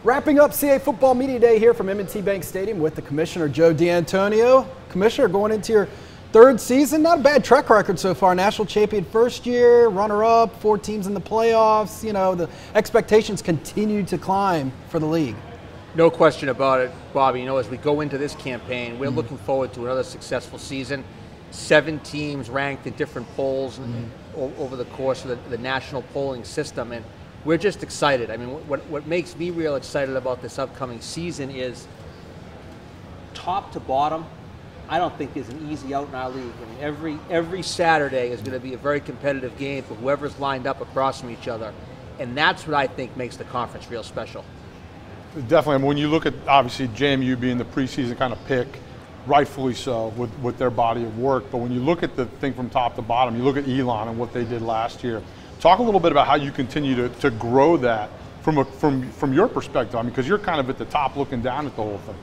Wrapping up CAA Football Media Day here from M&T Bank Stadium with the Commissioner, Joe D'Antonio. Commissioner, going into your third season, not a bad track record so far. National champion first year, runner-up, 4 teams in the playoffs. You know, the expectations continue to climb for the league. No question about it, Bobby. You know, as we go into this campaign, we're looking forward to another successful season. 7 teams ranked in different polls over the course of the national polling system, and we're just excited. I mean, what makes me real excited about this upcoming season is top to bottom. I don't think there's an easy out in our league. I mean, every Saturday is going to be a very competitive game for whoever's lined up across from each other, and that's what I think makes the conference real special. Definitely. I mean, when you look at, obviously, JMU being the preseason kind of pick, rightfully so, with their body of work, but when you look at the thing from top to bottom, you look at Elon and what they did last year. Talk a little bit about how you continue to grow that from your perspective. I mean, because you're kind of at the top looking down at the whole thing.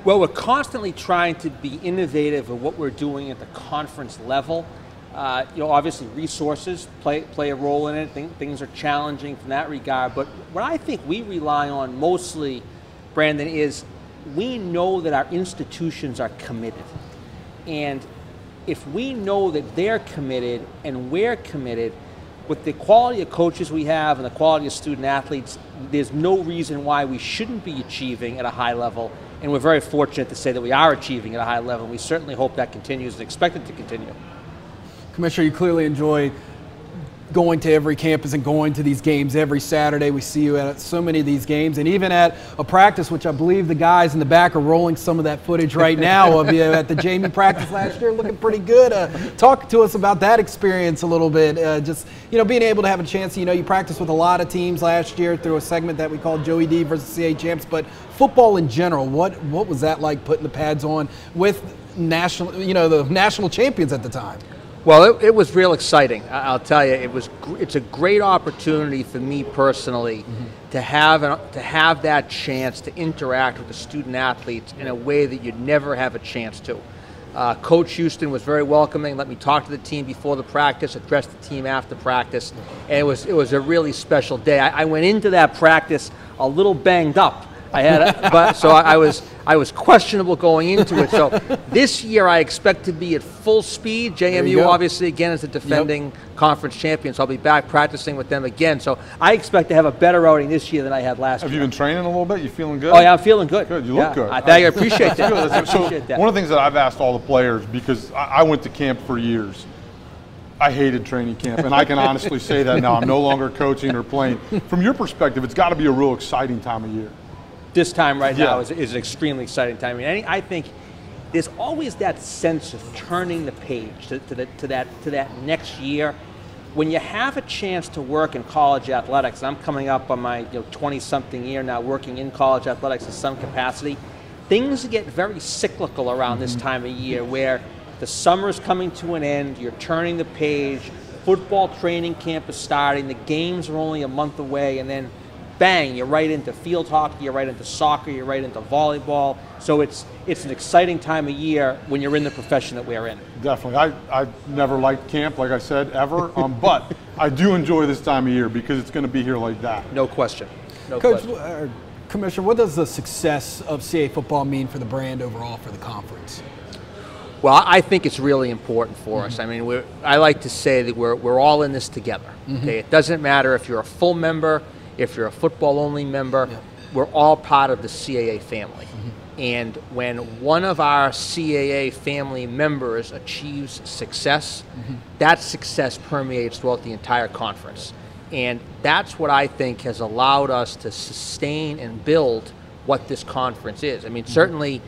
Well, we're constantly trying to be innovative in what we're doing at the conference level. You know, obviously resources play a role in it. Things are challenging from that regard. But what I think we rely on mostly, Brandon, is we know that our institutions are committed. And if we know that they're committed and we're committed, with the quality of coaches we have and the quality of student athletes, there's no reason why we shouldn't be achieving at a high level. And we're very fortunate to say that we are achieving at a high level. We certainly hope that continues and expect it to continue. Commissioner, you clearly enjoy going to every campus and going to these games every Saturday. We see you at so many of these games, and even at a practice, which I believe the guys in the back are rolling some of that footage right now of you at the Jamie practice last year, looking pretty good. Talk to us about that experience a little bit. Just, you know, being able to have a chance. You know, you practiced with a lot of teams last year through a segment that we called Joey D versus CAA champs, but football in general, what was that like, putting the pads on with national, you know, the national champions at the time? Well, it was real exciting. I'll tell you, it's a great opportunity for me personally to have that chance to interact with the student athletes in a way that you'd never have a chance to. Coach Houston was very welcoming. Let me talk to the team before the practice, address the team after practice, and it was a really special day. I went into that practice a little banged up. I was questionable going into it. So this year I expect to be at full speed. JMU obviously again is the defending conference champion, so I'll be back practicing with them again. So I expect to have a better outing this year than I had last year. Have you been training a little bit? You feeling good? Oh yeah, I'm feeling good. Good. You look good. I appreciate that. I appreciate that. One of the things that I've asked all the players, because I went to camp for years. I hated training camp, and I can honestly say that now. I'm no longer coaching or playing. From your perspective, it's got to be a real exciting time of year. This time right now is an extremely exciting time. I mean, I think there's always that sense of turning the page to that next year. When you have a chance to work in college athletics, I'm coming up on my 20-something year now working in college athletics in some capacity, things get very cyclical around this time of year where the summer's coming to an end, you're turning the page, football training camp is starting, the games are only a month away, and then bang, you're right into field hockey, you're right into soccer, you're right into volleyball. So it's an exciting time of year when you're in the profession that we're in. Definitely. I never liked camp, like I said, ever. But I do enjoy this time of year because it's going to be here like that. No question. No Coach, question. Commissioner, what does the success of CAA football mean for the brand overall for the conference? Well, I think it's really important for us. I mean, I like to say that we're all in this together. Okay? It doesn't matter if you're a full member, if you're a football-only member, we're all part of the CAA family. And when one of our CAA family members achieves success, that success permeates throughout the entire conference. And that's what I think has allowed us to sustain and build what this conference is. I mean, certainly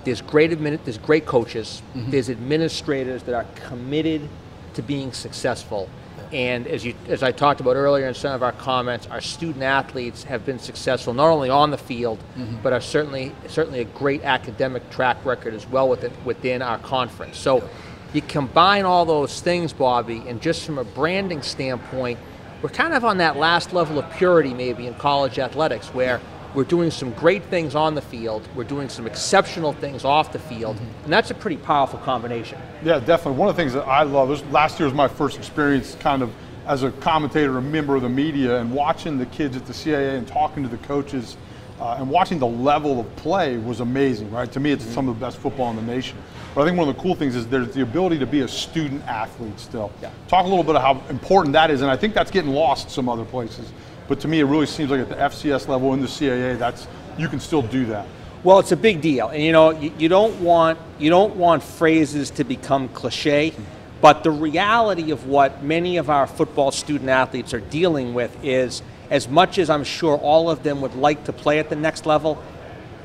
there's great coaches, there's administrators that are committed to being successful. And as I talked about earlier in some of our comments, our student athletes have been successful not only on the field, but are certainly a great academic track record as well within our conference. So you combine all those things, Bobby, and just from a branding standpoint, we're kind of on that last level of purity maybe in college athletics where we're doing some great things on the field, we're doing some exceptional things off the field, and that's a pretty powerful combination. Yeah, definitely. One of the things that I love, last year was my first experience kind of as a commentator, a member of the media, and watching the kids at the CAA and talking to the coaches and watching the level of play was amazing, right? To me, it's some of the best football in the nation. But I think one of the cool things is there's the ability to be a student athlete still. Yeah. Talk a little bit about how important that is, and I think that's getting lost some other places. But to me, it really seems like at the FCS level in the CAA, you can still do that. Well, it's a big deal, and you don't want phrases to become cliche, but the reality of what many of our football student athletes are dealing with is, as much as I'm sure all of them would like to play at the next level,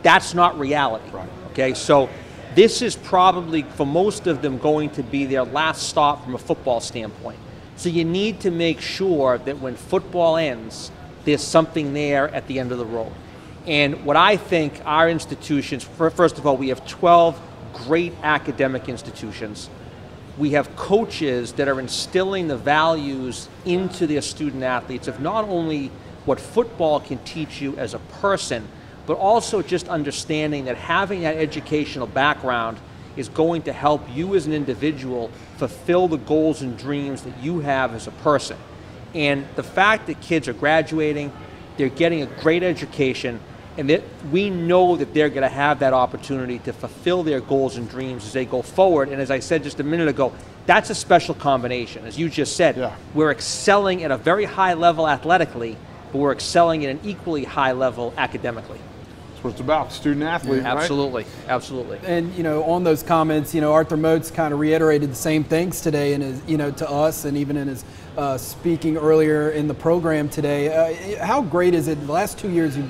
that's not reality. Right. Okay, so this is probably for most of them going to be their last stop from a football standpoint. So you need to make sure that when football ends, there's something there at the end of the road. And what I think our institutions, first of all, we have 12 great academic institutions. We have coaches that are instilling the values into their student athletes of not only what football can teach you as a person, but also just understanding that having that educational background is going to help you as an individual fulfill the goals and dreams that you have as a person. And the fact that kids are graduating, they're getting a great education, and that we know that they're going to have that opportunity to fulfill their goals and dreams as they go forward. And as I said just a minute ago, that's a special combination. As you just said, we're excelling at a very high level athletically, but we're excelling at an equally high level academically. That's what it's about, student athlete, right? Absolutely, absolutely. And on those comments, Arthur Moats kind of reiterated the same things today, in his, to us, and even in his speaking earlier in the program today. How great is it? The last 2 years we've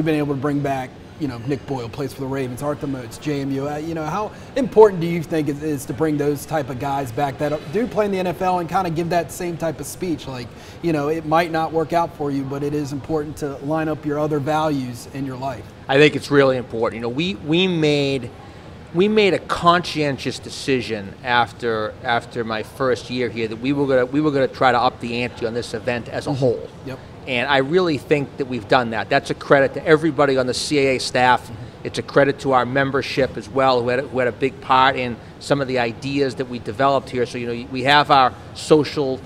been able to bring back, Nick Boyle plays for the Ravens, Arthur Moats, JMU. How important do you think it is to bring those type of guys back that do play in the NFL and kind of give that same type of speech? Like, it might not work out for you, but it is important to line up your other values in your life. I think it's really important. We made a conscientious decision after my first year here that we were gonna try to up the ante on this event as a whole. Yep. And I really think that we've done that. That's a credit to everybody on the CAA staff. It's a credit to our membership as well, who had a big part in some of the ideas that we developed here. So we have our social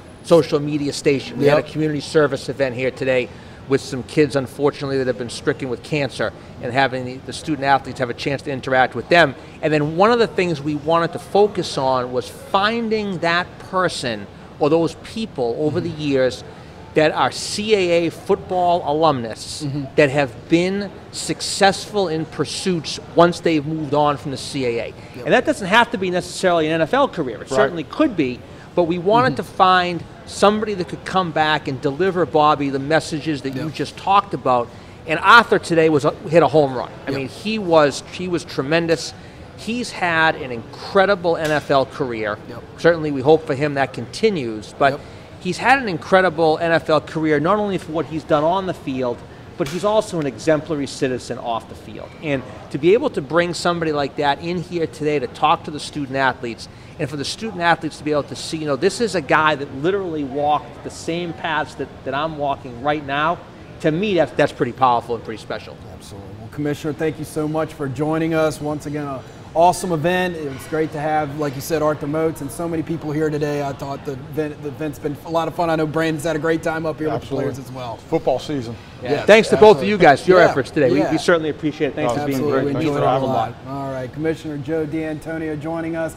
media station. We had a community service event here today with some kids, unfortunately, that have been stricken with cancer, and having the student athletes have a chance to interact with them. And then one of the things we wanted to focus on was finding that person or those people over the years that are CAA football alumnus that have been successful in pursuits once they've moved on from the CAA. Yep. And that doesn't have to be necessarily an NFL career. It certainly could be, but we wanted to find somebody that could come back and deliver, Bobby, the messages that you just talked about. And Arthur today hit a home run. I mean, he was tremendous. He's had an incredible NFL career. Certainly we hope for him that continues, but he's had an incredible NFL career, not only for what he's done on the field, but he's also an exemplary citizen off the field. And to be able to bring somebody like that in here today to talk to the student athletes, and for the student athletes to be able to see, this is a guy that literally walked the same paths that I'm walking right now, to me, that's pretty powerful and pretty special. Absolutely. Well, Commissioner, thank you so much for joining us. Once again, an awesome event. It was great to have, like you said, Arthur Moats and so many people here today. I thought the event's been a lot of fun. I know Brandon's had a great time up here with the players as well. Football season. Yeah. Thanks to both of you guys for your efforts today. We certainly appreciate it. Thanks for being here. All right, Commissioner Joe D'Antonio joining us.